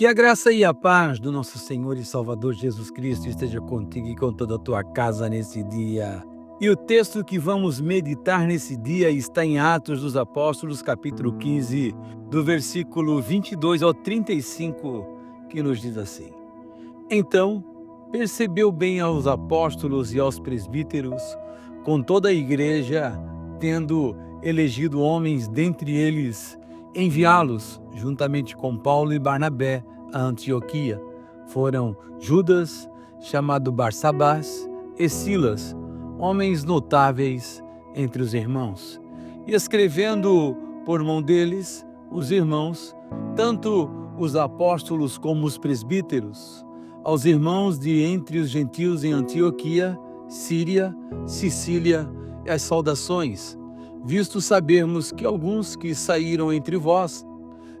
Que a graça e a paz do nosso Senhor e Salvador Jesus Cristo esteja contigo e com toda a tua casa nesse dia. E o texto que vamos meditar nesse dia está em Atos dos Apóstolos, capítulo 15, do versículo 22 ao 35, que nos diz assim: Então, percebeu bem aos apóstolos e aos presbíteros, com toda a igreja, tendo elegido homens dentre eles, enviá-los, juntamente com Paulo e Barnabé, a Antioquia. Foram Judas, chamado Barsabás, e Silas, homens notáveis entre os irmãos. E escrevendo por mão deles, os irmãos, tanto os apóstolos como os presbíteros, aos irmãos de entre os gentios em Antioquia, Síria, Sicília, e as saudações, visto sabermos que alguns que saíram entre vós,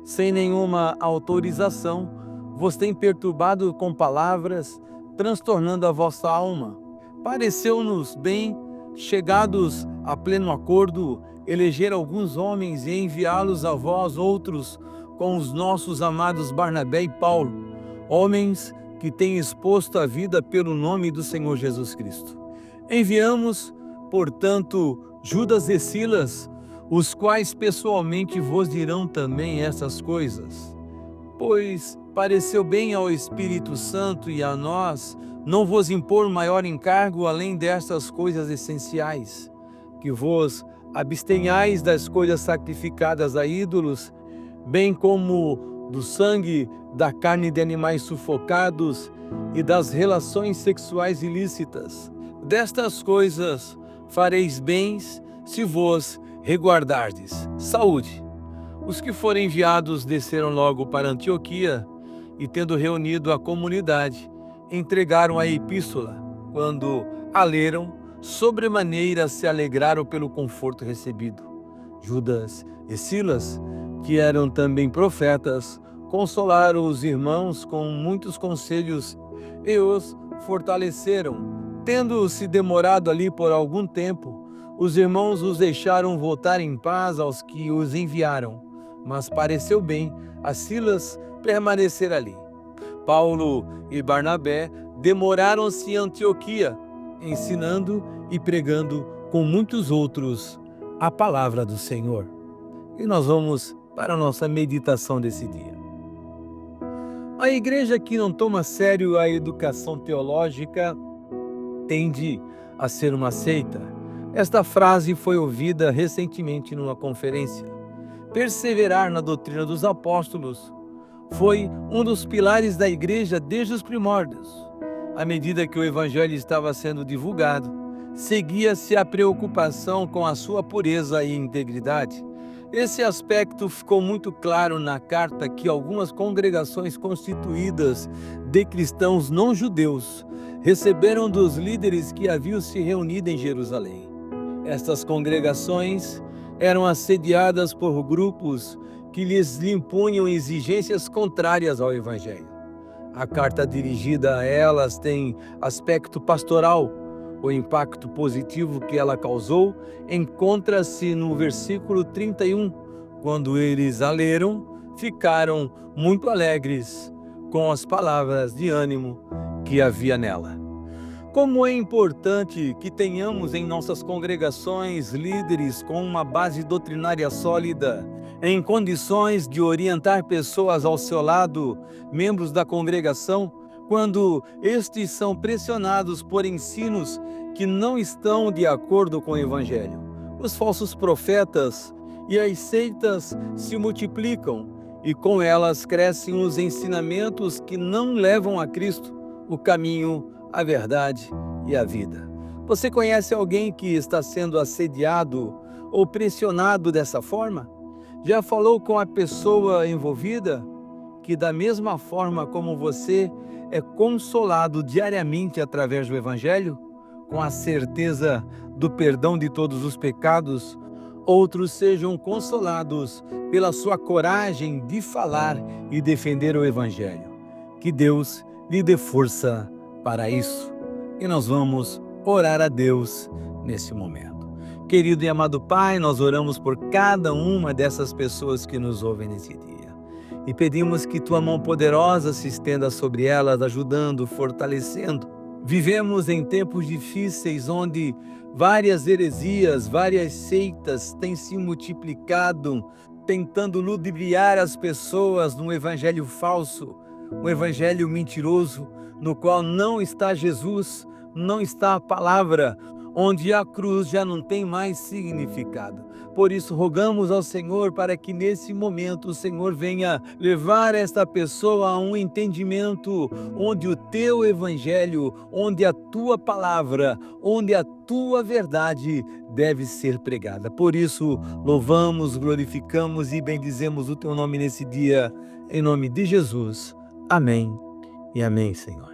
sem nenhuma autorização, vos têm perturbado com palavras, transtornando a vossa alma. Pareceu-nos bem, chegados a pleno acordo, eleger alguns homens e enviá-los a vós outros com os nossos amados Barnabé e Paulo, homens que têm exposto a vida pelo nome do Senhor Jesus Cristo. Enviamos, portanto, Judas e Silas, os quais pessoalmente vos dirão também essas coisas. Pois pareceu bem ao Espírito Santo e a nós não vos impor maior encargo além destas coisas essenciais, que vos abstenhais das coisas sacrificadas a ídolos, bem como do sangue, da carne de animais sufocados e das relações sexuais ilícitas. Destas coisas fareis bens se vos reguardardes. Saúde! Os que foram enviados desceram logo para Antioquia e, tendo reunido a comunidade, entregaram a epístola. Quando a leram, sobremaneira se alegraram pelo conforto recebido. Judas e Silas, que eram também profetas, consolaram os irmãos com muitos conselhos e os fortaleceram. Tendo-se demorado ali por algum tempo, os irmãos os deixaram voltar em paz aos que os enviaram, mas pareceu bem a Silas permanecer ali. Paulo e Barnabé demoraram-se em Antioquia, ensinando e pregando com muitos outros a palavra do Senhor. E nós vamos para a nossa meditação desse dia. A igreja que não toma a sério a educação teológica tende a ser uma seita. Esta frase foi ouvida recentemente numa conferência. Perseverar na doutrina dos apóstolos foi um dos pilares da igreja desde os primórdios. À medida que o evangelho estava sendo divulgado, seguia-se a preocupação com a sua pureza e integridade. Esse aspecto ficou muito claro na carta que algumas congregações constituídas de cristãos não-judeus receberam dos líderes que haviam se reunido em Jerusalém. Estas congregações eram assediadas por grupos que lhes impunham exigências contrárias ao Evangelho. A carta dirigida a elas tem aspecto pastoral. O impacto positivo que ela causou encontra-se no versículo 31. Quando eles a leram, ficaram muito alegres com as palavras de ânimo que havia nela. Como é importante que tenhamos em nossas congregações líderes com uma base doutrinária sólida, em condições de orientar pessoas ao seu lado, membros da congregação, quando estes são pressionados por ensinos que não estão de acordo com o Evangelho. Os falsos profetas e as seitas se multiplicam e com elas crescem os ensinamentos que não levam a Cristo, o caminho, a verdade e a vida. Você conhece alguém que está sendo assediado ou pressionado dessa forma? Já falou com a pessoa envolvida? Que da mesma forma como você é consolado diariamente através do Evangelho, com a certeza do perdão de todos os pecados, outros sejam consolados pela sua coragem de falar e defender o Evangelho. Que Deus lhe dê força para isso. E nós vamos orar a Deus nesse momento. Querido e amado Pai, nós oramos por cada uma dessas pessoas que nos ouvem nesse dia. e pedimos que tua mão poderosa se estenda sobre elas, ajudando, fortalecendo. Vivemos em tempos difíceis onde várias heresias, várias seitas têm se multiplicado, tentando ludibriar as pessoas num evangelho falso, um evangelho mentiroso, no qual não está Jesus, não está a palavra, onde a cruz já não tem mais significado. Por isso, rogamos ao Senhor para que nesse momento o Senhor venha levar esta pessoa a um entendimento onde o teu evangelho, onde a tua palavra, onde a tua verdade deve ser pregada. Por isso, louvamos, glorificamos e bendizemos o teu nome nesse dia, em nome de Jesus. Amém e amém, Senhor.